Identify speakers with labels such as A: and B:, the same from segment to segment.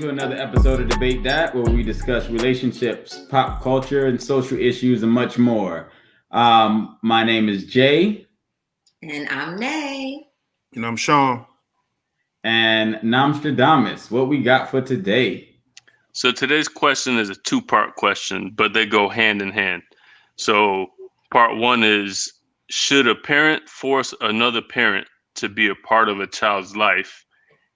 A: to another episode of Debate That, where we discuss relationships, pop culture, and social issues, and much more. My name is Jay.
B: And I'm Nay.
C: And I'm Sean.
A: And Namstradamus, what we got for today?
D: So today's question is a two-part question, but they go hand in hand. So part one is, should a parent force another parent to be a part of a child's life?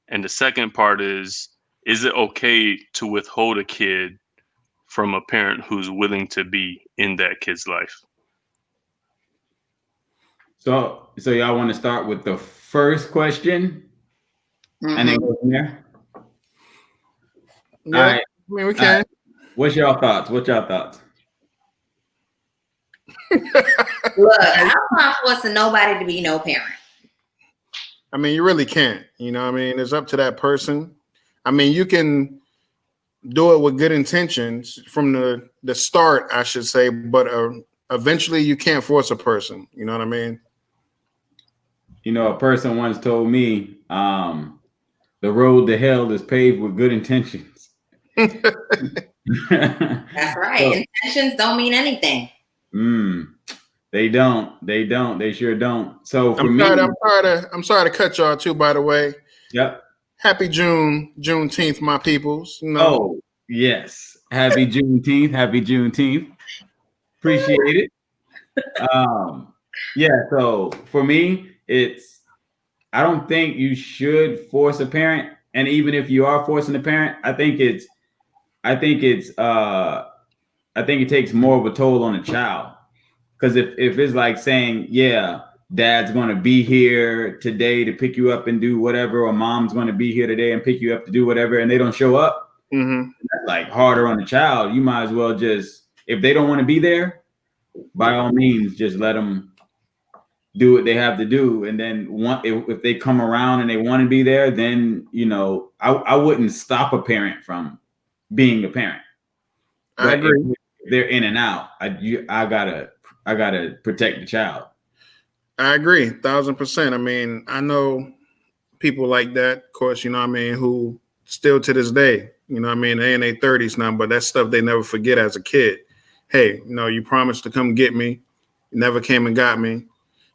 D: And the second part is it okay to withhold a kid from a parent who's willing to be in that kid's life?
A: So y'all want to start with the first question and then go from there?
C: Yeah, I mean, we can.
A: What's y'all thoughts? Look,
B: I'm not forcing nobody to be no parent.
C: I mean, you really can't. You know what I mean? It's up to that person. I mean, you can do it with good intentions from the start, I should say, but eventually you can't force a person. You know what I mean?
A: You know, a person once told me, the road to hell is paved with good intentions.
B: That's right. So, intentions don't mean anything.
A: They don't. They sure don't. So for
C: I'm sorry to cut y'all too, by the way.
A: Yep.
C: Happy Juneteenth, my peoples.
A: You know? Oh, yes. Happy Juneteenth. Appreciate it. Yeah, so for me, I don't think you should force a parent. And even if you are forcing a parent, I think it takes more of a toll on a child. Because if it's like saying, yeah, dad's going to be here today to pick you up and do whatever, or mom's going to be here today and pick you up to do whatever, and they don't show up, that's like harder on the child. You might as well just, if they don't want to be there, by all means, just let them do what they have to do. And then if they come around and they want to be there, then, you know, I wouldn't stop a parent from being a parent.
C: I agree.
A: If they're in and out, I gotta protect the child.
C: I agree, 1,000%. I mean, I know people like that, of course, you know what I mean, who still to this day, you know what I mean, they in their 30s now, but that's stuff they never forget as a kid. Hey, you know, you promised to come get me, you never came and got me.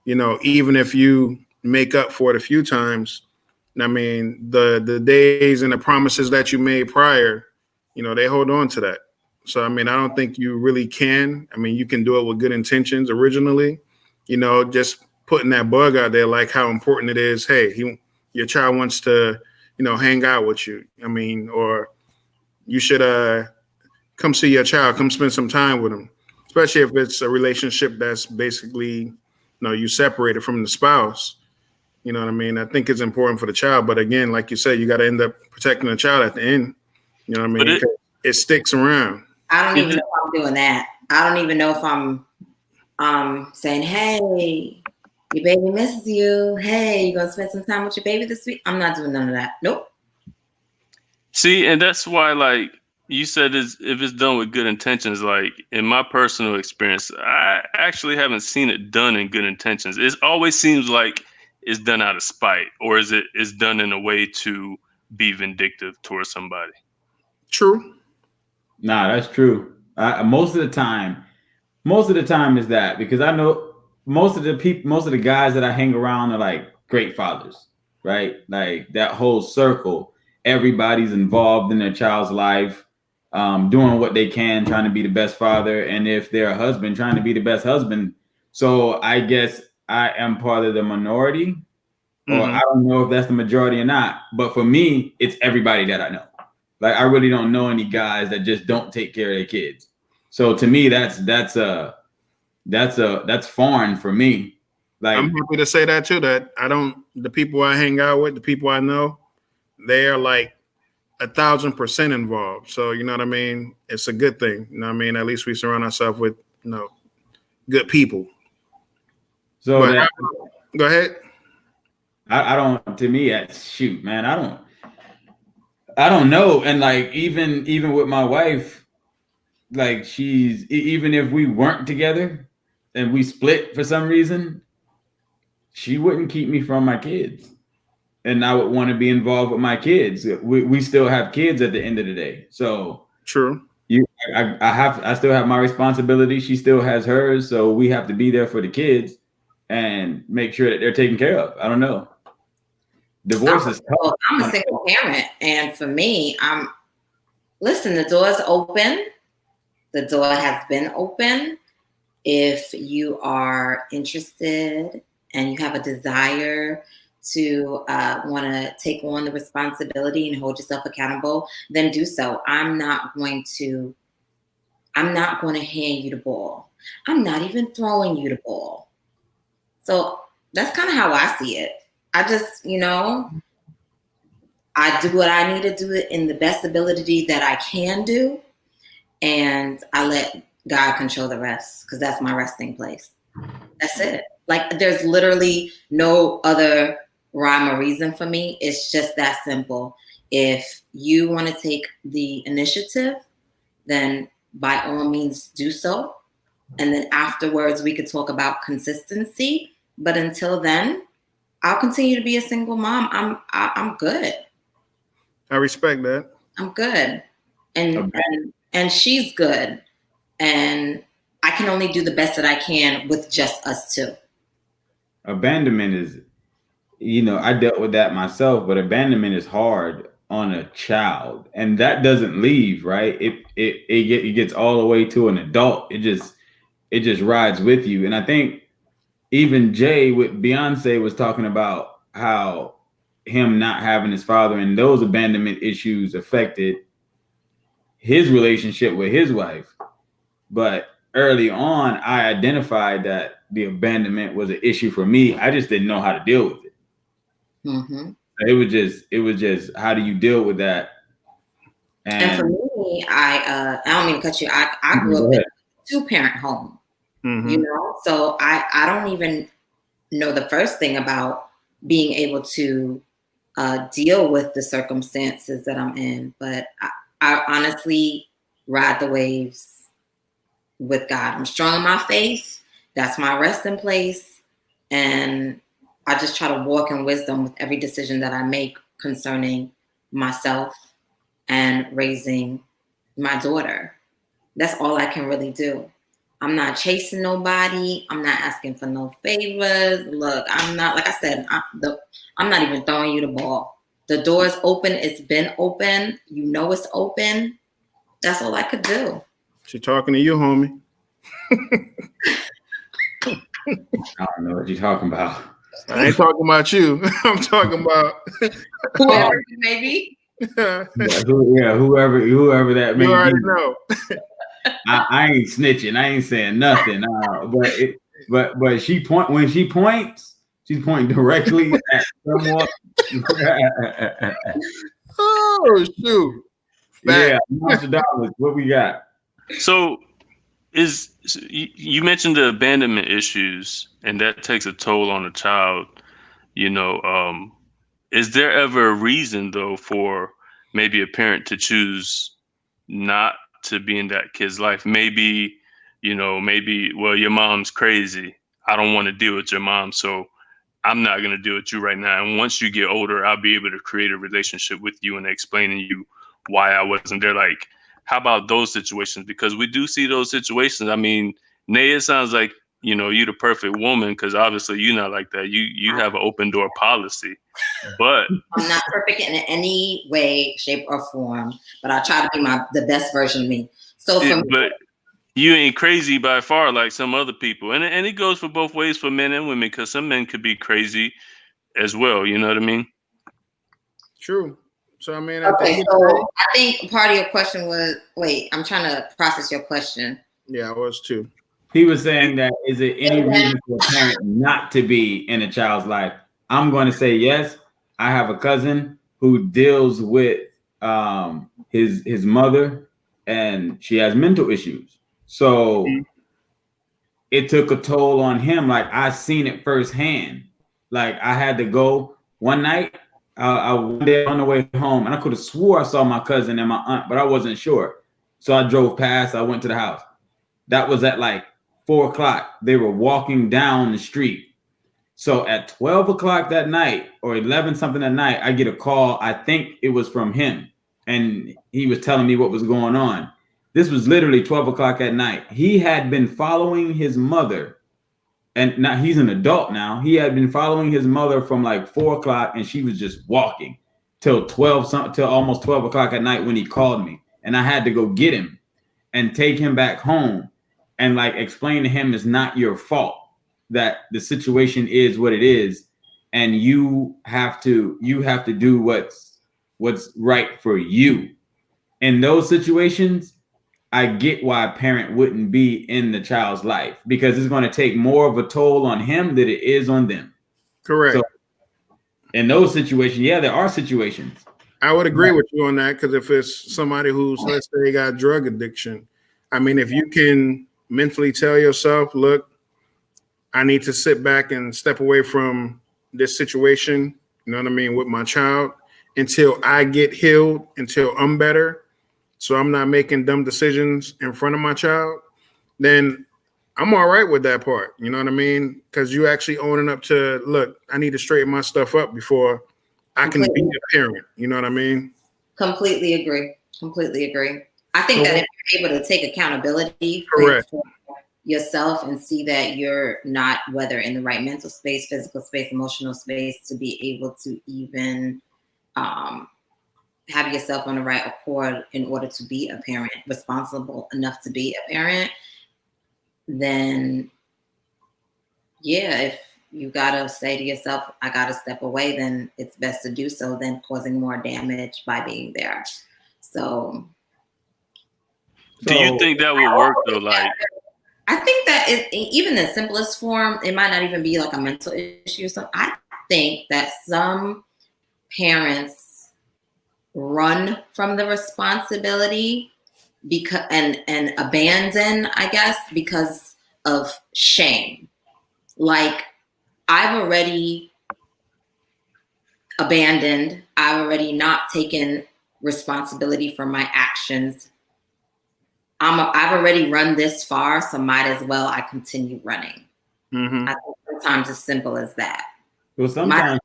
C: You know, even if you make up for it a few times, I mean, the days and the promises that you made prior, you know, they hold on to that. So, I mean, I don't think you really can. I mean, you can do it with good intentions originally, you know, just putting that bug out there, like how important it is. Hey, your child wants to, you know, hang out with you. I mean, or you should come see your child, come spend some time with them, especially if it's a relationship that's basically, you know, you separated from the spouse. You know what I mean? I think it's important for the child. But again, like you said, you got to end up protecting the child at the end. You know what I mean? It sticks around.
B: I don't even know if I'm doing that. I don't even know if I'm saying, hey, your baby misses you. Hey, you going to spend some time with your baby this week? I'm not doing none of that. Nope.
D: See, and that's why, like you said, if it's done with good intentions, like in my personal experience, I actually haven't seen it done in good intentions. It always seems like it's done out of spite, or is it's done in a way to be vindictive towards somebody.
C: True.
A: Nah, that's true. Most of the time is that, because I know most of the guys that I hang around are like great fathers, right? Like that whole circle, everybody's involved in their child's life, doing what they can, trying to be the best father. And if they're a husband, trying to be the best husband. So I guess I am part of the minority, or I don't know if that's the majority or not. But for me, it's everybody that I know. Like, I really don't know any guys that just don't take care of their kids. So to me, that's foreign for me. Like,
C: I'm happy to say that too, that the people I hang out with, the people I know, they are like 1,000% involved. So, you know what I mean? It's a good thing. You know what I mean? At least we surround ourselves with, you know, good people.
A: So
C: go ahead.
A: I don't, to me, shoot, man, I don't know. And like, even with my wife, like, even if we weren't together and we split for some reason, she wouldn't keep me from my kids. and I would want to be involved with my kids. We still have kids at the end of the day. So
C: True.
A: I still have my responsibility. She still has hers. So we have to be there for the kids and make sure that they're taken care of. I don't know. Divorce is tough.
B: I'm a single parent, and for me, listen, the door's open. The door has been open. If you are interested and you have a desire to want to take on the responsibility and hold yourself accountable, then do so. I'm not going to hand you the ball. I'm not even throwing you the ball. So that's kind of how I see it. I just, I do what I need to do in the best ability that I can do. And I let God control the rest, because that's my resting place. That's it. Like, there's literally no other rhyme or reason for me. It's just that simple. If you want to take the initiative, then by all means do so. And then afterwards we could talk about consistency. But until then, I'll continue to be a single mom. I'm good.
C: I respect that.
B: I'm good. And she's good. And I can only do the best that I can with just us two.
A: Abandonment is, I dealt with that myself, but abandonment is hard on a child, and that doesn't leave, right? It gets all the way to an adult. It just rides with you. And I think even Jay with Beyonce was talking about how him not having his father and those abandonment issues affected his relationship with his wife. But early on, I identified that the abandonment was an issue for me. I just didn't know how to deal with it.
B: Mm-hmm.
A: It was just how do you deal with that?
B: And for me, I don't mean to cut you. I grew up in a 2-parent home.
C: Mm-hmm.
B: So I don't even know the first thing about being able to deal with the circumstances that I'm in. But I honestly ride the waves with God. I'm strong in my faith. That's my resting place. And I just try to walk in wisdom with every decision that I make concerning myself and raising my daughter. That's all I can really do. I'm not chasing nobody. I'm not asking for no favors. Look, I'm not, like I said, I'm not even throwing you the ball. The door's open. It's been open. It's open. That's all I could do.
C: She talking to you, homie.
A: I don't know what you're talking about.
C: I ain't talking about you. I'm talking about
B: whoever maybe.
A: Whoever that may be.
C: You already know.
A: I ain't snitching. I ain't saying nothing. But when she points, she's pointing directly at someone.
C: Oh shoot!
A: Yeah, $1,000. What we got?
D: So, you mentioned the abandonment issues, and that takes a toll on a child. Is there ever a reason though for maybe a parent to choose not to be in that kid's life? Maybe, well, your mom's crazy. I don't want to deal with your mom, so I'm not going to deal with you right now. And once you get older, I'll be able to create a relationship with you and explaining you why I wasn't there. Like, how about those situations? Because we do see those situations. I mean, Nay, it sounds like, you're the perfect woman, because obviously you're not like that. You have an open door policy, but
B: I'm not perfect in any way, shape, or form, but I try to be the best version of me. So
D: but you ain't crazy by far like some other people, and it goes for both ways for men and women, because some men could be crazy as well. You know what I mean?
C: True. So I mean,
B: I think part of your question was, wait, I'm trying to process your question.
C: Yeah, I was too.
A: He was saying that, is it any reason for a parent not to be in a child's life? I'm going to say yes. I have a cousin who deals with his mother, and she has mental issues. So it took a toll on him. Like, I seen it firsthand. Like, I had to go one night. One day on the way home, and I could have swore I saw my cousin and my aunt, but I wasn't sure. So I drove past. I went to the house. That was at like 4:00. They were walking down the street. So at 12 o'clock that night or 11 something that night, I get a call. I think it was from him. And he was telling me what was going on. This was literally 12 o'clock at night. He had been following his mother. And now he's an adult now. He had been following his mother from like 4 o'clock, and she was just walking till almost 12 o'clock at night when he called me. And I had to go get him and take him back home and like explain to him it's not your fault, that the situation is what it is, and you have to do what's right for you. In those situations, I get why a parent wouldn't be in the child's life, because it's going to take more of a toll on him than it is on them.
C: Correct.
A: So in those situations, yeah, there are situations.
C: I would agree with you on that, because if it's somebody who's, let's say, got drug addiction, I mean, if you can mentally tell yourself, look, I need to sit back and step away from this situation, you know what I mean, with my child until I get healed, until I'm better, so I'm not making dumb decisions in front of my child, then I'm all right with that part. You know what I mean? Because you actually owning up to, look, I need to straighten my stuff up before I can be a parent. You know what I mean?
B: Completely agree. I think that if you're able to take accountability
C: Correct.
B: for yourself and see that you're not, whether in the right mental space, physical space, emotional space, to be able to even have yourself on the right accord in order to be a parent, responsible enough to be a parent, then yeah, if you gotta say to yourself, I gotta step away, then it's best to do so than causing more damage by being there. So
D: do you think that would work though? Like,
B: I think that even the simplest form, it might not even be like a mental issue. So I think that some parents run from the responsibility because and abandon, I guess, because of shame. Like, I've already abandoned, I've already not taken responsibility for my actions. I've already run this far, so might as well I continue running.
C: Mm-hmm.
B: I think sometimes as simple as that.
A: Well, sometimes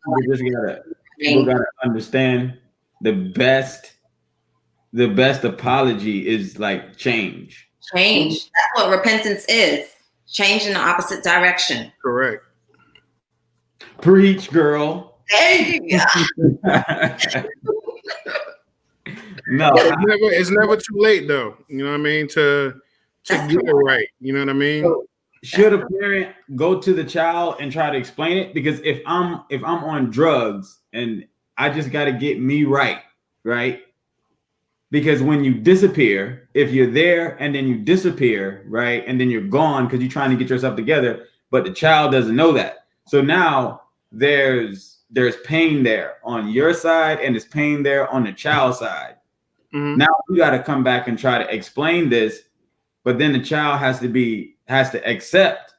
A: people gotta understand the best apology is like change.
B: Change. That's what repentance is. Change in the opposite direction.
C: Correct.
A: Preach, girl.
B: Hey.
A: No,
C: It's never too late though. You know what I mean? To get it right. You know what I mean?
A: Should a parent go to the child and try to explain it? Because if I'm on drugs and I just got to get me right? Because when you disappear, if you're there and then you disappear, right, and then you're gone because you're trying to get yourself together, but the child doesn't know that. So now there's pain there on your side and there's pain there on the child's side. Mm-hmm. Now you got to come back and try to explain this, but then the child has to accept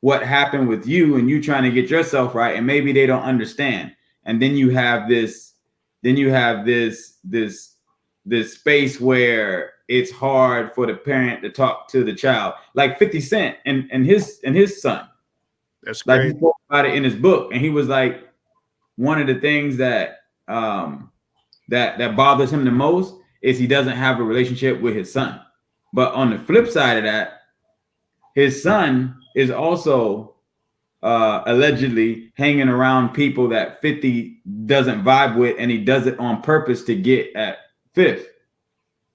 A: what happened with you and you trying to get yourself right, and maybe they don't understand. And then you have this space where it's hard for the parent to talk to the child, like 50 Cent and his son.
C: That's
A: like
C: great.
A: He spoke about it in his book, and he was like, one of the things that bothers him the most is he doesn't have a relationship with his son. But on the flip side of that, his son is also allegedly hanging around people that 50 doesn't vibe with, and he does it on purpose to get at 5th.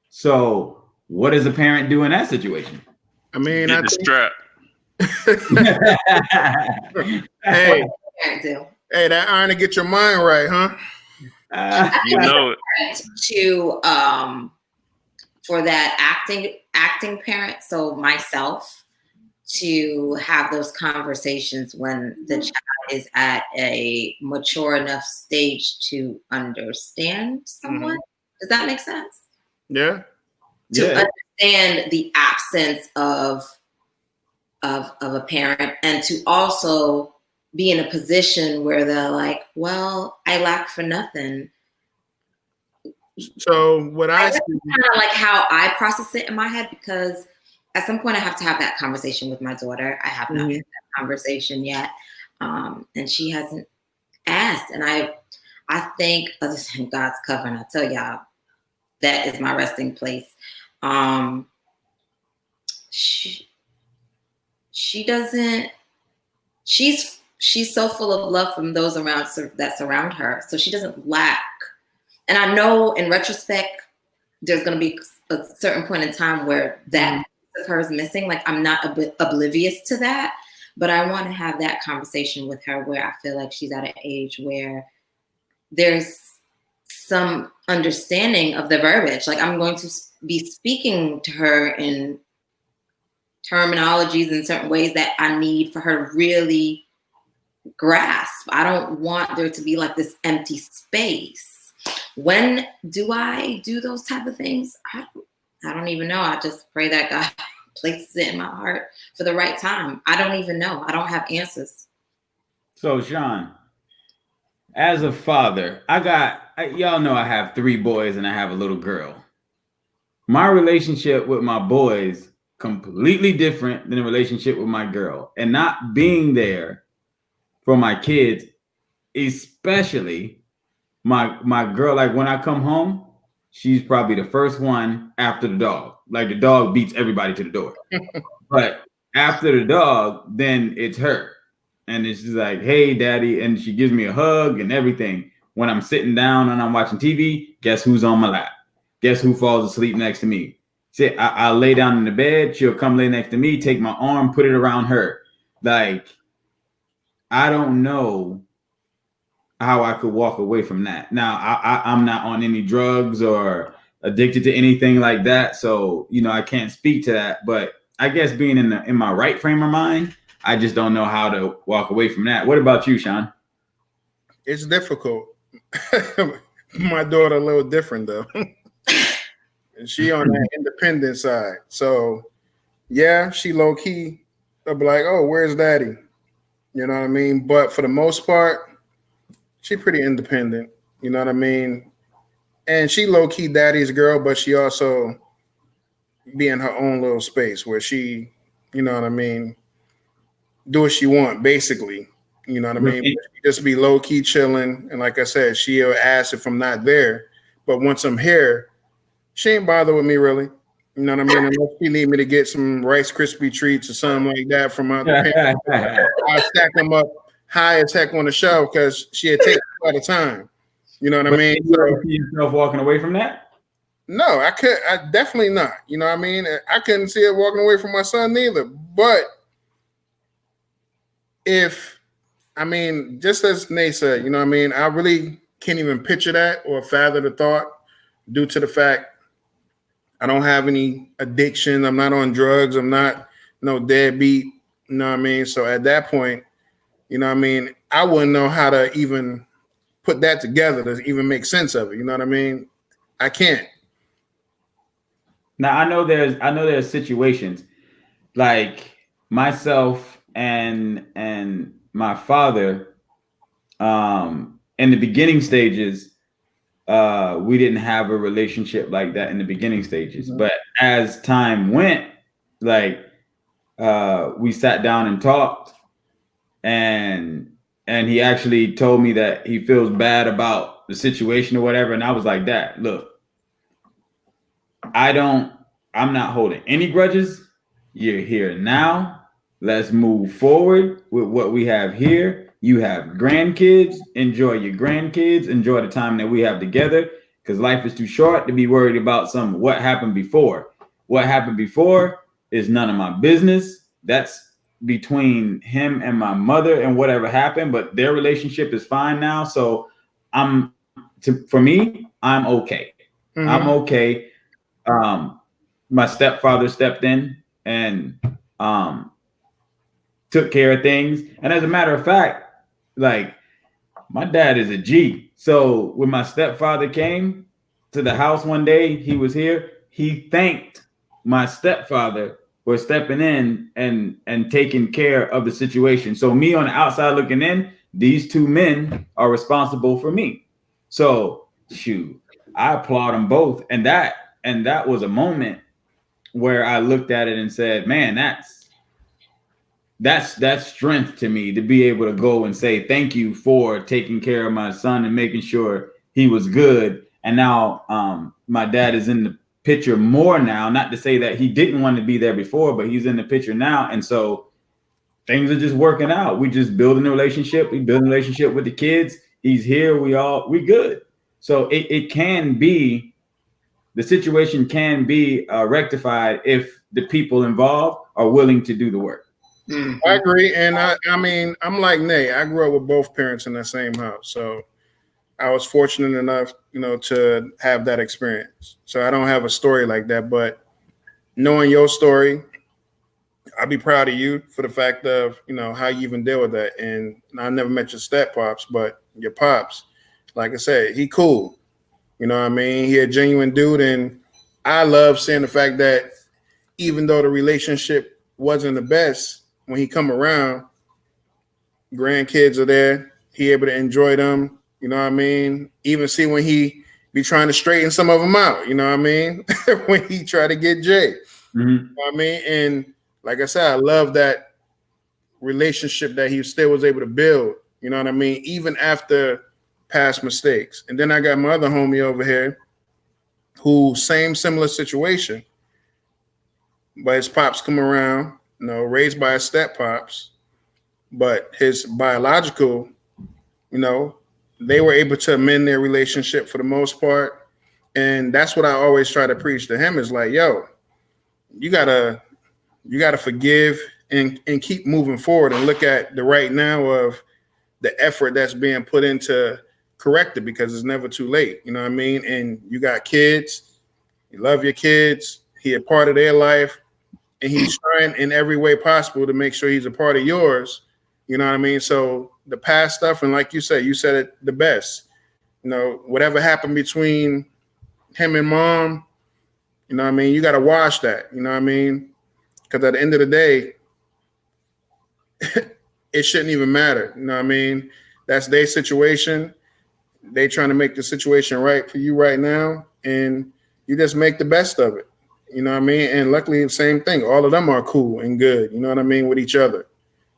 A: So what does a parent do in that situation?
C: I mean,
D: get the strap.
C: Hey, that iron to get your mind right, huh?
D: You know
B: it. To for that acting parent, so myself, to have those conversations when the child is at a mature enough stage to understand someone. Mm-hmm. Does that make sense?
C: Yeah.
B: To understand the absence of a parent, and to also be in a position where they're like, well, I lack for nothing.
C: So what I see,
B: kind of like how I process it in my head, because at some point I have to have that conversation with my daughter. I have not had that conversation yet. and she hasn't asked. And I think, other than God's covering, I tell y'all, that is my resting place. She doesn't. She's so full of love from those that surround her, so she doesn't lack. And I know, in retrospect, there's going to be a certain point in time where that of her is missing. Like, I'm not oblivious to that, but I want to have that conversation with her where I feel like she's at an age where there's some understanding of the verbiage. Like, I'm going to be speaking to her in terminologies in certain ways that I need for her to really grasp. I don't want there to be like this empty space. When do I do those type of things? I don't even know. I just pray that God places it in my heart for the right time. I don't even know. I don't have answers.
A: So, Sean, as a father, y'all know I have 3 boys and I have a little girl. My relationship with my boys completely different than a relationship with my girl. And not being there for my kids, especially my girl, like when I come home, she's probably the first one after the dog. Like, the dog beats everybody to the door. But after the dog, then it's her. And it's just like, hey, daddy. And she gives me a hug and everything. When I'm sitting down and I'm watching TV, guess who's on my lap? Guess who falls asleep next to me? See, I'll lay down in the bed. She'll come lay next to me, take my arm, put it around her. Like, I don't know how I could walk away from that. Now, I'm not on any drugs or addicted to anything like that. So, I can't speak to that. But I guess being in my right frame of mind, I just don't know how to walk away from that. What about you, Sean?
C: It's difficult. My daughter a little different though. And she on that independent side. So yeah, she low key. I'll be like, oh, where's daddy? You know what I mean? But for the most part, she pretty independent. You know what I mean? And she low key daddy's girl, but she also be in her own little space where she, you know what I mean, do what she want, basically. You know what I mean? She just be low key chilling. And like I said, she'll ask if I'm not there. But once I'm here, she ain't bother with me really. You know what I mean? Unless she need me to get some Rice Krispie treats or something like that from out the pantry, I stack them up high as heck on the shelf because she'll take a lot of time. You know what I mean?
A: You ever see yourself walking away from that?
C: No, I definitely not. You know what I mean? I couldn't see it walking away from my son neither. But just as Nate said, you know what I mean? I really can't even picture that or fathom the thought due to the fact I don't have any addiction. I'm not on drugs. I'm not no deadbeat. You know what I mean? So at that point, you know what I mean? I wouldn't know how to even put that together to even make sense of it. You know what I mean? I can't.
A: Now I know there's situations like myself and my father, in the beginning stages, we didn't have a relationship like that in the beginning stages. Mm-hmm. But as time went, like we sat down and talked, and he actually told me that he feels bad about the situation or whatever. And I was like, Dad, look, I'm not holding any grudges. You're here now. Let's move forward with what we have here. You have grandkids. Enjoy your grandkids. Enjoy the time that we have together, because life is too short to be worried about what happened before. What happened before is none of my business. That's between him and my mother and whatever happened, but their relationship is fine now. So for me, I'm okay. Mm-hmm. I'm okay. My stepfather stepped in and took care of things. And as a matter of fact, like, my dad is a G. So when my stepfather came to the house one day, he was here. He thanked my stepfather for stepping in and taking care of the situation. So me on the outside looking in, these 2 men are responsible for me. So shoot, I applaud them both. And that was a moment where I looked at it and said, man, that's strength to me, to be able to go and say thank you for taking care of my son and making sure he was good. And now my dad is in the picture more now, not to say that he didn't want to be there before, but he's in the picture now. And so things are just working out. We just building a relationship. We build a relationship with the kids. He's here. We good. So it can be, the situation can be rectified if the people involved are willing to do the work.
B: Mhm.
C: I agree. And I mean, I'm like Nate. I grew up with both parents in the same house. So I was fortunate enough, to have that experience. So I don't have a story like that, but knowing your story, I'd be proud of you for the fact of, how you even deal with that. And I never met your step pops, but your pops, like I said, he cool. You know what I mean? He a genuine dude. And I love seeing the fact that even though the relationship wasn't the best, when he come around, grandkids are there. He able to enjoy them. You know what I mean? Even see when he be trying to straighten some of them out. You know what I mean? When he try to get Jay.
A: Mm-hmm.
C: You know what I mean? And like I said, I love that relationship that he still was able to build. You know what I mean? Even after past mistakes. And then I got my other homie over here who similar situation. But his pops come around, raised by his step pops. But his biological, they were able to amend their relationship for the most part. And that's what I always try to preach to him is like, yo, you gotta forgive and keep moving forward and look at the right now of the effort that's being put into correct it, because it's never too late. You know what I mean? And you got kids, you love your kids, he a part of their life, and he's trying in every way possible to make sure he's a part of yours. You know what I mean? So the past stuff, and like you said it the best. Whatever happened between him and mom, you know what I mean? You got to wash that. You know what I mean? Because at the end of the day, it shouldn't even matter. You know what I mean? That's their situation. They trying to make the situation right for you right now, and you just make the best of it. You know what I mean? And luckily, the same thing. All of them are cool and good. You know what I mean? With each other.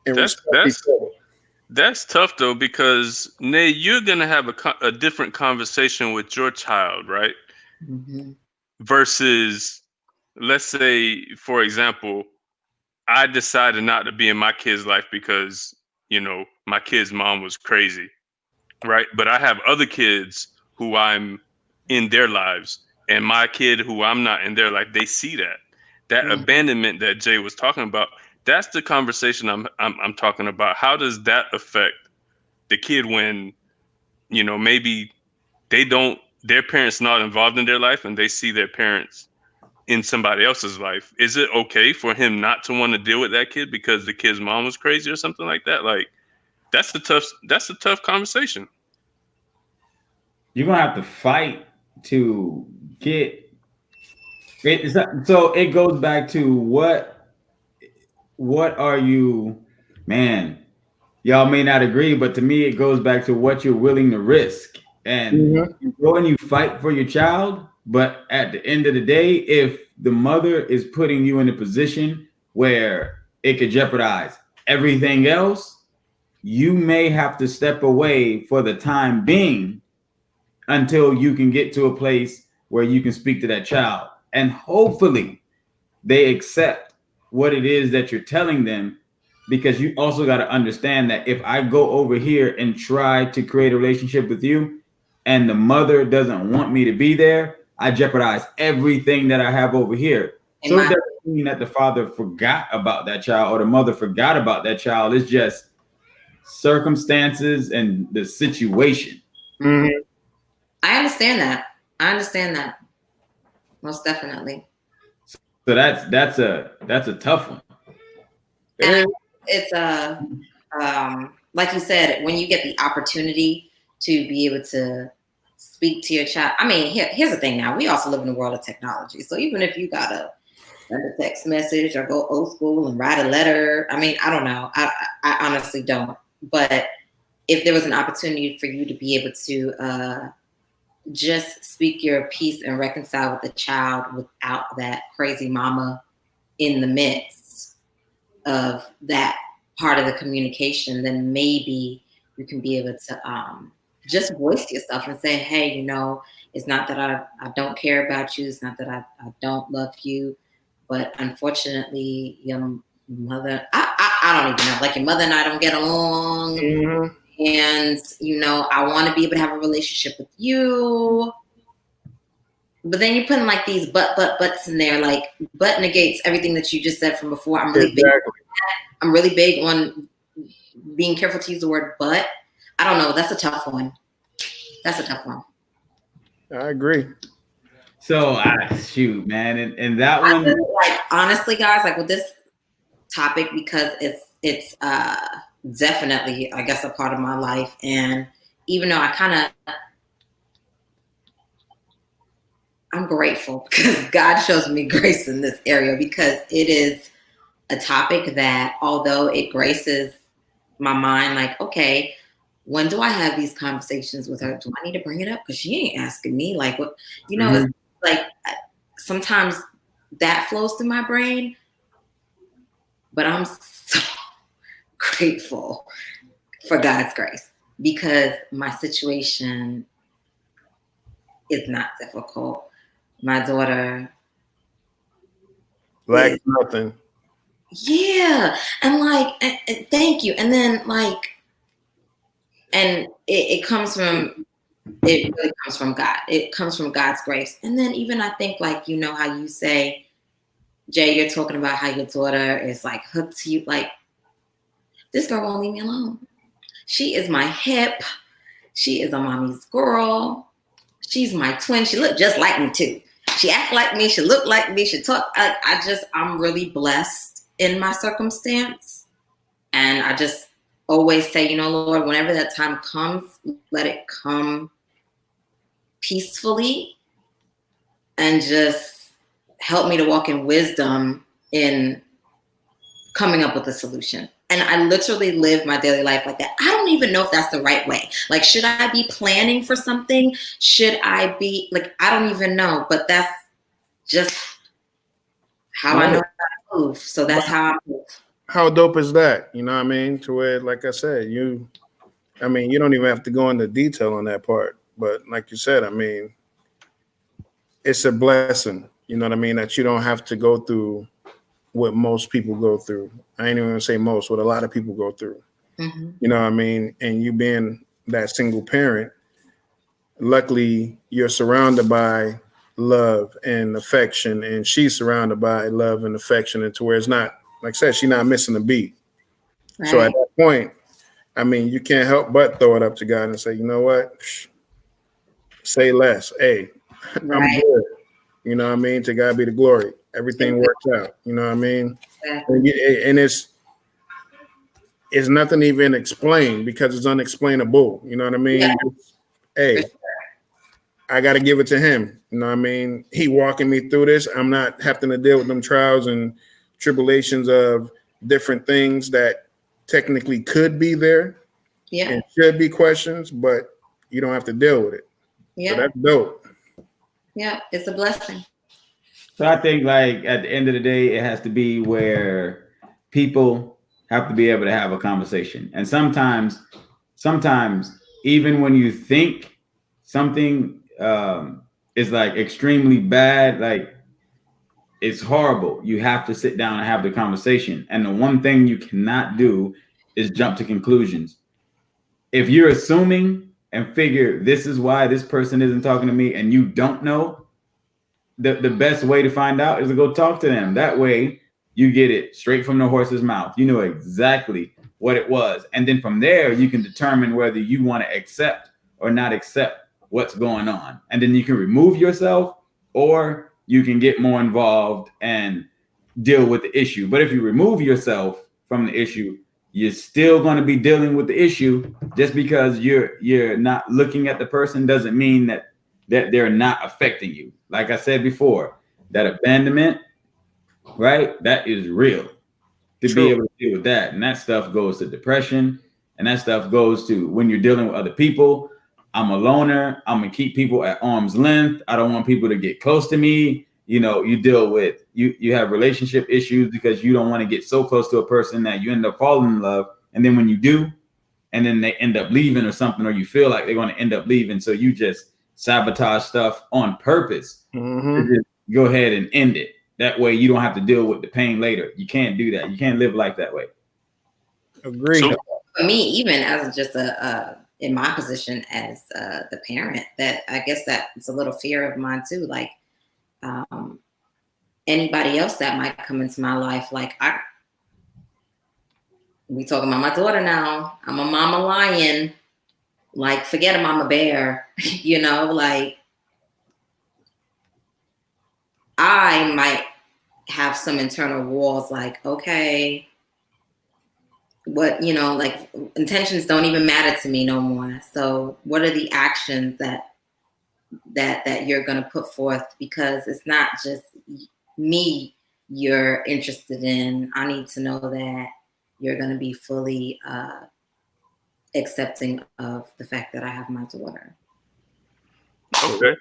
C: And respect each other.
D: That's tough though, because Nate, you're gonna have a different conversation with your child, right?
B: Mm-hmm.
D: Versus, let's say, for example, I decided not to be in my kid's life because my kid's mom was crazy, right? But I have other kids who I'm in their lives, and my kid who I'm not in their life, they see that abandonment that Jay was talking about. That's the conversation I'm talking about. How does that affect the kid when, maybe their parents not involved in their life and they see their parents in somebody else's life? Is it okay for him not to want to deal with that kid because the kid's mom was crazy or something like that? Like, that's a tough conversation.
A: You're gonna have to fight to get it. So it goes back to what are you, man? Y'all may not agree, but to me, it goes back to what you're willing to risk. And you go and you fight for your child, but at the end of the day, if the mother is putting you in a position where it could jeopardize everything else, you may have to step away for the time being until you can get to a place where you can speak to that child. And hopefully they accept what it is that you're telling them, because you also got to understand that if I go over here and try to create a relationship with you and the mother doesn't want me to be there, I jeopardize everything that I have over here. So it doesn't mean that the father forgot about that child or the mother forgot about that child. It's just circumstances and the situation.
C: Mm-hmm.
B: I understand that. Most definitely.
A: So that's a tough one.
B: And it's like you said, when you get the opportunity to be able to speak to your child. I mean, here's the thing now. We also live in a world of technology. So even if you gotta send a text message or go old school and write a letter, I mean, I don't know. I honestly don't. But if there was an opportunity for you to be able to just speak your piece and reconcile with the child without that crazy mama in the midst of that part of the communication, then maybe you can be able to just voice yourself and say, hey, it's not that I don't care about you. It's not that I don't love you. But unfortunately, your mother, I don't even know, like your mother and I don't get along.
C: Mm-hmm.
B: And, I want to be able to have a relationship with you. But then you're putting like these buts in there, like but negates everything that you just said from before. I'm really big on being careful to use the word but. I don't know. That's a tough one.
C: I agree.
A: So shoot, man, and that one,
B: like, honestly, guys, like with this topic, because it's definitely, I guess, a part of my life, and even though I'm grateful because God shows me grace in this area, because it is a topic that, although it graces my mind, like, okay, when do I have these conversations with her? Do I need to bring it up? Because she ain't asking me. Like, what, it's like sometimes that flows through my brain, but I'm so grateful for God's grace, because my situation is not difficult. My daughter
C: lacks nothing.
B: Yeah. And like, and thank you. And then like, and it really comes from God. It comes from God's grace. And then even I think, like, how you say, Jay, you're talking about how your daughter is like hooked to you. Like, this girl won't leave me alone. She is my hip. She is a mommy's girl. She's my twin. She looked just like me too. She act like me. She look like me. She talk. I'm really blessed in my circumstance. And I just always say, Lord, whenever that time comes, let it come peacefully, and just help me to walk in wisdom in coming up with a solution. And I literally live my daily life like that. I don't even know if that's the right way. Like, should I be planning for something? Should I be like, I don't even know, but that's just how I know how to move. So that's how I move.
C: How dope is that? You know what I mean? To where, like I said, you don't even have to go into detail on that part. But like you said, I mean, it's a blessing, you know what I mean, that you don't have to go through what most people go through. I ain't even gonna say most, what a lot of people go through.
B: Mm-hmm.
C: You know what I mean? And you being that single parent, luckily you're surrounded by love and affection, and she's surrounded by love and affection, and to where it's not, like I said, she's not missing a beat. Right. So at that point, I mean, you can't help but throw it up to God and say, you know what? Say less. Hey, right. I'm good. You know what I mean? To God be the glory. Everything works out. You know what I mean? Exactly. And it's nothing even explained, because it's unexplainable. You know what I mean? Yeah. Hey, I got to give it to him. You know what I mean? He walking me through this. I'm not having to deal with them trials and tribulations of different things that technically could be there. Yeah. And should be questions, but you don't have to deal with it. Yeah. So that's dope.
B: Yeah, it's a blessing.
A: So I think, like, at the end of the day, it has to be where people have to be able to have a conversation. And sometimes even when you think something is like extremely bad, like it's horrible, you have to sit down and have the conversation. And the one thing you cannot do is jump to conclusions. If you're assuming and figure this is why this person isn't talking to me, and you don't know, the best way to find out is to go talk to them. That way you get it straight from the horse's mouth. You know exactly what it was. And then from there, you can determine whether you want to accept or not accept what's going on. And then you can remove yourself, or you can get more involved and deal with the issue. But if you remove yourself from the issue, you're still going to be dealing with the issue. Just because you're not looking at the person doesn't mean that they're not affecting you. Like I said before, that abandonment, right? That is real. To True. Be able to deal with that. And that stuff goes to depression. And that stuff goes to when you're dealing with other people. I'm a loner. I'm going to keep people at arm's length. I don't want people to get close to me. you deal with you have relationship issues because you don't want to get so close to a person that you end up falling in love, and then when you do, and then they end up leaving or something, or you feel like they're going to end up leaving, so you just sabotage stuff on purpose to just go ahead and end it. That way you don't have to deal with the pain later. You can't do that. You can't live life that way.
C: Agree.
D: So,
B: For me, even as just in my position as the parent, that I guess that it's a little fear of mine too. Like anybody else that might come into my life, like we talking about my daughter now. I'm a mama lion. Like forget a mama bear. Like I might have some internal walls. Like okay. What like intentions don't even matter to me no more. So what are the actions that you're going to put forth? Because it's not just me you're interested in. I need to know that you're going to be fully accepting of the fact that I have my daughter.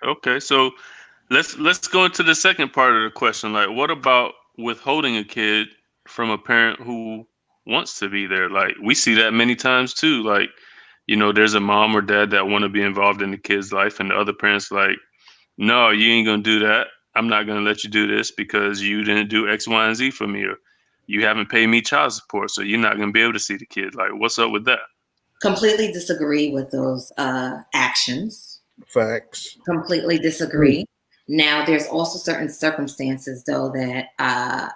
D: Okay. So let's go into the second part of the question. Like, what about withholding a kid from a parent who wants to be there? Like, we see that many times too. Like, there's a mom or dad that want to be involved in the kid's life, and the other parents like, no, you ain't gonna do that. I'm not gonna let you do this because you didn't do X, Y, and Z for me, or you haven't paid me child support, so you're not gonna be able to see the kid. Like, what's up with that?
B: Completely disagree with those actions.
C: Facts.
B: Completely disagree. Now, there's also certain circumstances, though, that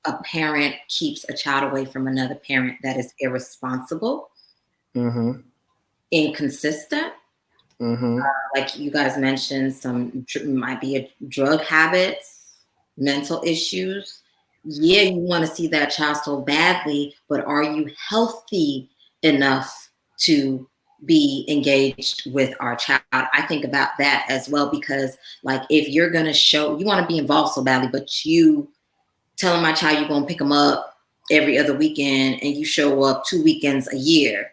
B: a parent keeps a child away from another parent that is irresponsible, inconsistent. Like you guys mentioned, some might be drug habits, mental issues. Yeah, you want to see that child so badly, but are you healthy enough to be engaged with our child? I think about that as well, because like if you're going to show you want to be involved so badly, but you telling my child you're going to pick them up every other weekend and you show up 2 weekends a year.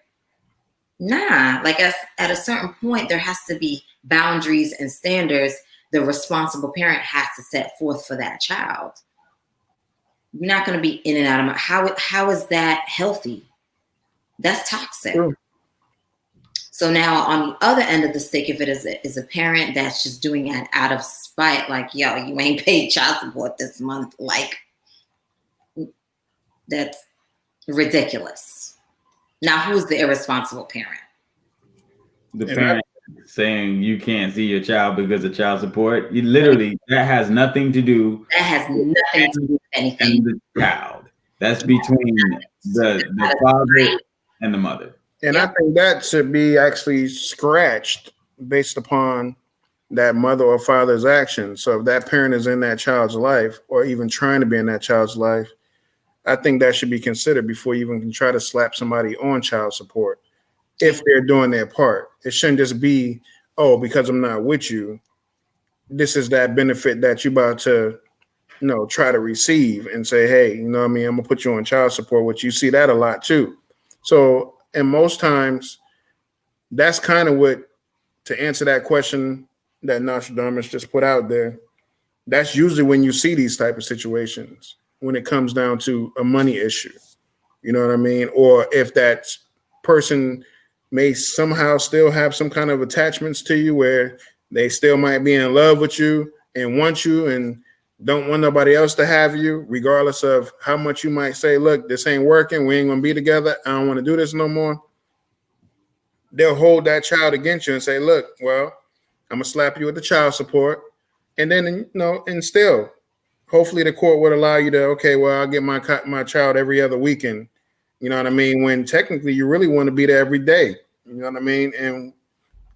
B: Nah, like at a certain point, there has to be boundaries and standards the responsible parent has to set forth for that child. You're not going to be in and out of my, how is that healthy? That's toxic. Sure. So now on the other end of the stick, if it is a parent that's just doing it out of spite, like, yo, you ain't paid child support this month, like, that's ridiculous. Now, who's the irresponsible parent?
A: The parent saying you can't see your child because of child support. You literally, that has nothing to do.
B: That has nothing to do with anything.
A: And the child. That's between the father and the mother.
C: And I think that should be actually scratched based upon that mother or father's actions. So if that parent is in that child's life or even trying to be in that child's life, I think that should be considered before you even can try to slap somebody on child support if they're doing their part. It shouldn't just be, oh, because I'm not with you, this is that benefit that you're about to, try to receive and say, hey, I'm going to put you on child support, which you see that a lot too. So, and most times that's kind of what, to answer that question that Nostradamus just put out there, that's usually when you see these type of situations, when it comes down to a money issue, you know what I mean? Or if that person may somehow still have some kind of attachments to you where they still might be in love with you and want you and don't want nobody else to have you, regardless of how much you might say, look, this ain't working. We ain't going to be together. I don't want to do this no more. They'll hold that child against you and say, look, well, I'm going to slap you with the child support. And then, and still, hopefully the court would allow you to, okay, well, I'll get my child every other weekend. You know what I mean? When technically you really want to be there every day. You know what I mean? And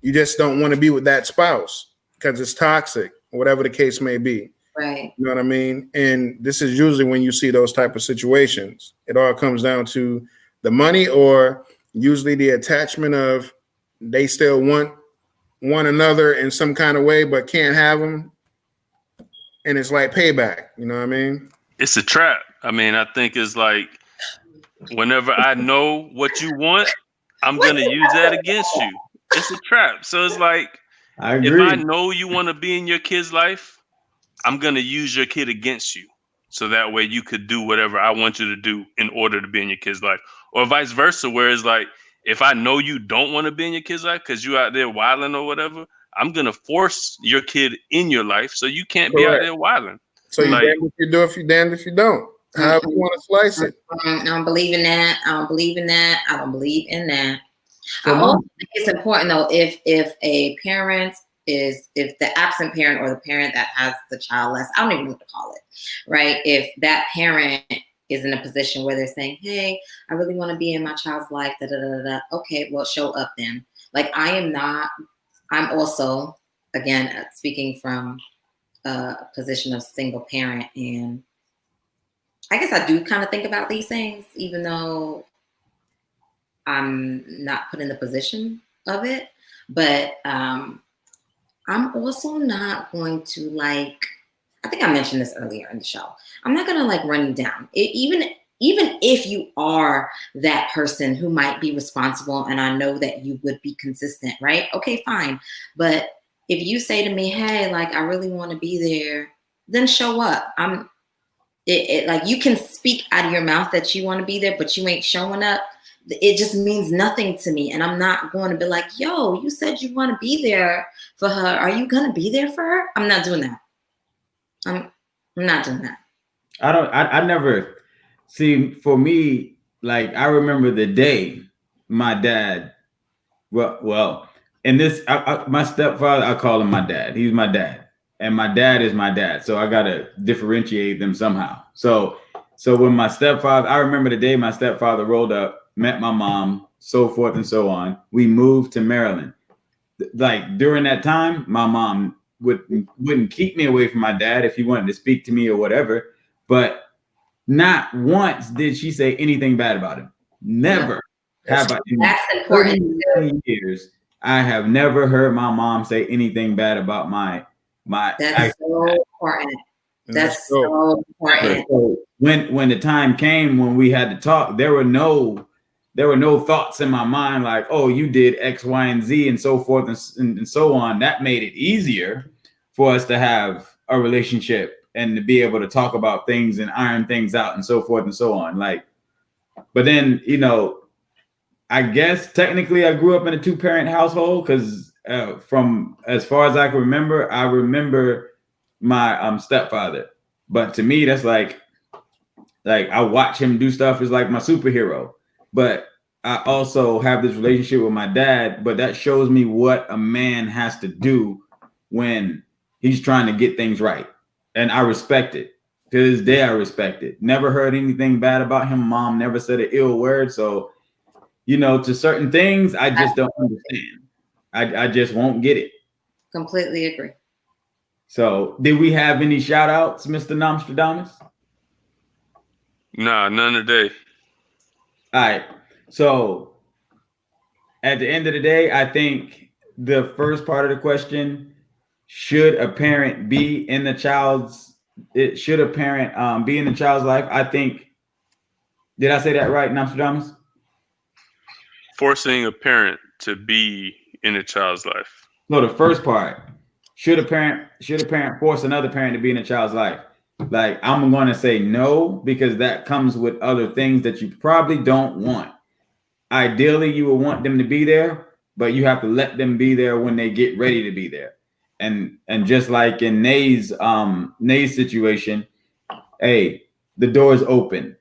C: you just don't want to be with that spouse because it's toxic, whatever the case may be.
B: Right.
C: You know what I mean? And this is usually when you see those type of situations. It all comes down to the money or usually the attachment of they still want one another in some kind of way, but can't have them. And it's like payback. You know what I mean?
D: It's a trap. I mean, I think it's like whenever I know what you want, I'm going to use that against you. It's a trap. So it's like,
A: I agree.
D: If I know you want to be in your kid's life, I'm going to use your kid against you. So that way you could do whatever I want you to do in order to be in your kid's life. Or vice versa, where it's like, if I know you don't want to be in your kid's life because you out there wilding or whatever, I'm going to force your kid in your life so you can't be out there wilding.
C: So you damned if you do, if you damned if you don't. However you want to slice it.
B: I don't believe in that. I don't believe in that. I don't believe in that.
A: So
B: I also think it's important though, if a parent is, if the absent parent or the parent that has the child less, I don't even know what to call it, right? If that parent is in a position where they're saying, hey, I really want to be in my child's life, da, da, da, da. Okay, well, show up then. Like I'm also, again, speaking from a position of single parent, and I guess I do kind of think about these things, even though I'm not put in the position of it. But I'm also not going to, like, I think I mentioned this earlier in the show. I'm not going to like run you down. Even if you are that person who might be responsible, and I know that you would be consistent, right? Okay, fine. But if you say to me, hey, like, I really want to be there, then show up. Like, you can speak out of your mouth that you want to be there, but you ain't showing up. It just means nothing to me. And I'm not going to be like, yo, you said you want to be there for her. Are you going to be there for her? I'm not doing that. I'm not doing that.
A: I never see, for me, like, I remember the day my dad, well, and this, my stepfather, I call him my dad. He's my dad. And my dad is my dad. So I got to differentiate them somehow. So when my stepfather, I remember the day my stepfather rolled up, met my mom, so forth and so on. We moved to Maryland. Like, during that time, my mom wouldn't keep me away from my dad if he wanted to speak to me or whatever. But not once did she say anything bad about him. Never.
B: That's important.
A: 30 years, I have never heard my mom say anything bad about my.
B: That's so important. That's so important.
A: So when the time came when we had to talk, there were no thoughts in my mind like, oh, you did X, Y, and Z, and so forth and so on. That made it easier for us to have a relationship and to be able to talk about things and iron things out and so forth and so on. Like, but then, you know, I guess technically I grew up in a 2-parent household because from as far as I can remember, I remember my stepfather. But to me, that's like I watch him do stuff as like my superhero. But I also have this relationship with my dad, but that shows me what a man has to do when he's trying to get things right. And I respect it. To this day, I respect it. Never heard anything bad about him. Mom never said an ill word. So, you know, to certain things, I just don't understand. I just won't get it.
B: Completely agree.
A: So did we have any shout outs, Mr. Nostradamus?
D: Nah, none today.
A: All right. So at the end of the day, I think the first part of the question, should a parent be in the child's life? I think, did I say that right, Nostradamus?
D: Forcing a parent to be in a child's life.
A: No, the first part, should a parent force another parent to be in a child's life? Like, I'm going to say no, because that comes with other things that you probably don't want. Ideally, you would want them to be there, but you have to let them be there when they get ready to be there. And just like in Nay's situation, hey, the door is open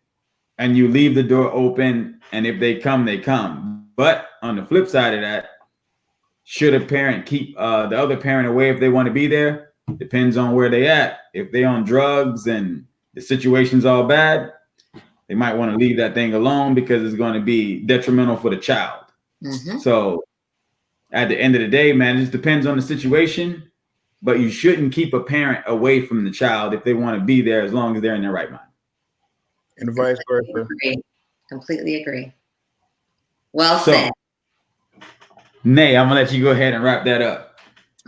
A: and you leave the door open, and if they come, they come. But on the flip side of that, should a parent keep the other parent away if they want to be there? Depends on where they at. If they on drugs and the situation's all bad, they might want to leave that thing alone because it's going to be detrimental for the child. Mm-hmm. So at the end of the day, man, it just depends on the situation, but you shouldn't keep a parent away from the child if they want to be there, as long as they're in their right mind.
C: And vice versa.
B: Completely agree. Well said.
A: Nay, I'm gonna let you go ahead and wrap that up.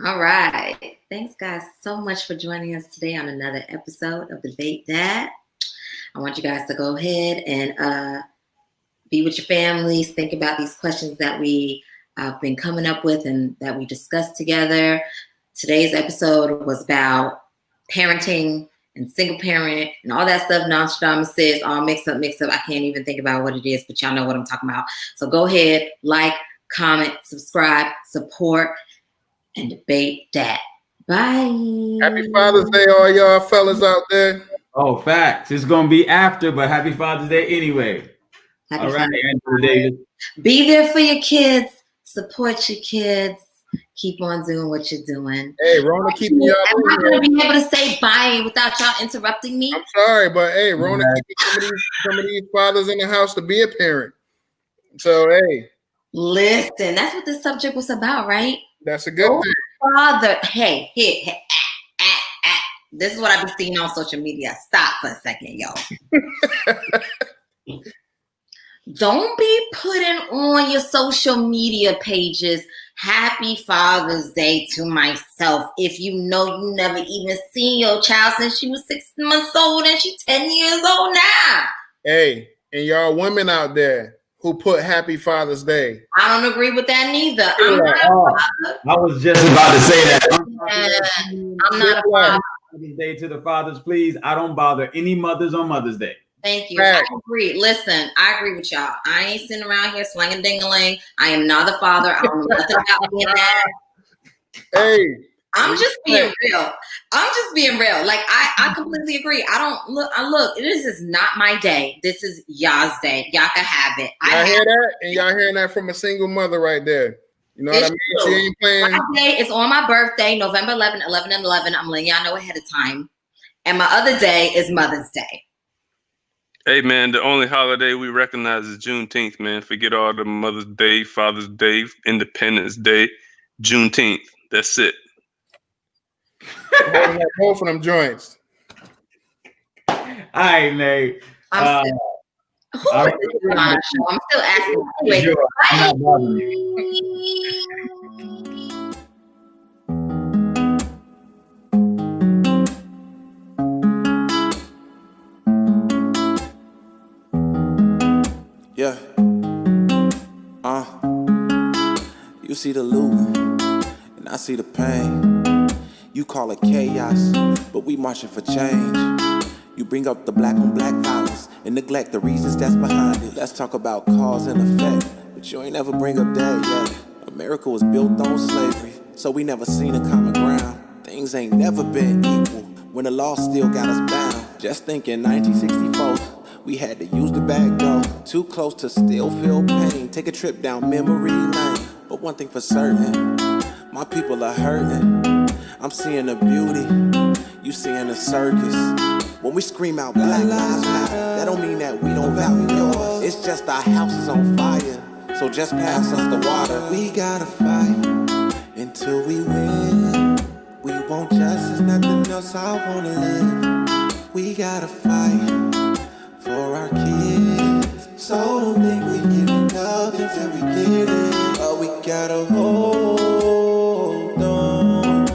B: All right. Thanks, guys, so much for joining us today on another episode of Debate Dad. I want you guys to go ahead and be with your families. Think about these questions that we have been coming up with and that we discussed together. Today's episode was about parenting and single parent and all that stuff, Nostradamus, all mixed up. I can't even think about what it is, but y'all know what I'm talking about. So go ahead, like, comment, subscribe, support, and debate that. Bye.
C: Happy Father's Day, all y'all fellas out there.
A: Oh, facts. It's gonna be after, but happy Father's Day anyway.
B: Happy
A: All right,
B: Father's
A: Andrew Davis.
B: Be there for your kids. Support your kids. Keep on doing what you're doing.
C: Hey, Rona, keeping y'all.
B: Am I going to be able to say bye without y'all interrupting me?
C: I'm sorry, but hey, Rona, keeping some of these fathers in the house to be a parent. So hey,
B: listen, that's what this subject was about, right?
C: That's a good thing.
B: Father, hey, this is what I've been seeing on social media. Stop for a second, y'all. Don't be putting on your social media pages Happy Father's Day to myself if you know you never even seen your child since she was 6 months old and she's 10 years old now.
C: Hey, and y'all women out there who put Happy Father's Day.
B: I don't agree with that neither.
A: I was just about to say that.
B: I'm not a father.
A: Father's Day to the fathers, please. I don't bother any mothers on Mother's Day.
B: Thank you. I agree. Listen, I agree with y'all. I ain't sitting around here slinging ding-a-ling. I am not a father. I don't know nothing about being that.
C: Hey.
B: I'm just being real. Like, I completely agree. I don't look, this is not my day. This is y'all's day. Y'all can have it.
C: Y'all hear that? And y'all hearing that from a single mother right there. You know what I mean? She ain't playing.
B: My day is on my birthday, November 11, 11/11. I'm letting y'all know ahead of time. And my other day is Mother's Day.
D: Hey, man, the only holiday we recognize is Juneteenth, man. Forget all the Mother's Day, Father's Day, Independence Day, Juneteenth. That's it.
C: Holding up both of them joints.
A: All right, Nate.
B: I'm still asking. Anyway,
E: yeah. You see the loot, and I see the pain. You call it chaos, but we marching for change. You bring up the black on black violence and neglect the reasons that's behind it. Let's talk about cause and effect, but you ain't ever bring up that yet. America was built on slavery, so we never seen a common ground. Things ain't never been equal when the law still got us bound. Just think in 1964, we had to use the back door. Too close to still feel pain. Take a trip down memory lane. But one thing for certain, my people are hurting. I'm seeing the beauty, you seeing the circus. When we scream out Black Lives Matter, that don't mean that we don't value yours. It's just our house is on fire, so just pass us the water. We gotta fight until we win. We want justice, nothing else I wanna live. We gotta fight for our kids. So don't think we get enough until we get it. But we gotta hold on.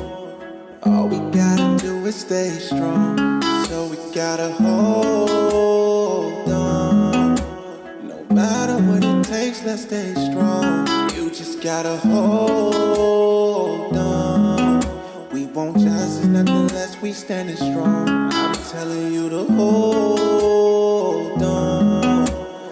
E: All we gotta do is stay strong. So we gotta hold on. No matter what it takes, let's stay strong. You just gotta hold on. We won't justice, nothing less, we standing strong. I'm telling you to hold on.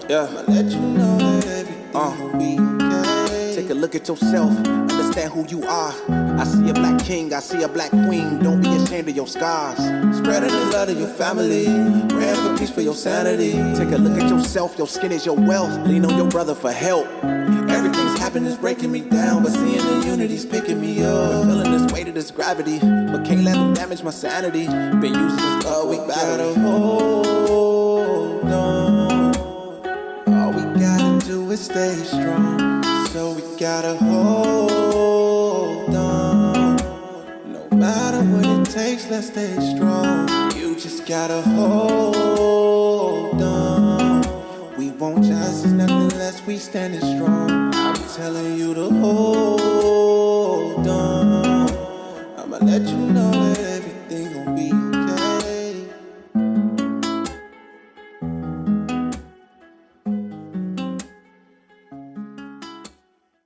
E: Yeah, I'ma let you know that everything will be okay. Take a look at yourself, understand who you are. I see a black king, I see a black queen. Don't be ashamed of your scars. Spreading the love of your family, praying for peace for your sanity. Take a look at yourself, your skin is your wealth. Lean on your brother for help. Everything's happening is breaking me down, but seeing the unity's picking me up. Feeling this weight of this gravity, but can't let them damage my sanity. Been using this love, we gotta hold on. All we gotta do is stay strong. So we gotta hold on. No matter what it takes, let's stay strong. You just gotta hold on. We won't justice, nothing less, we standing strong. I'm telling you to hold on. I'ma let you know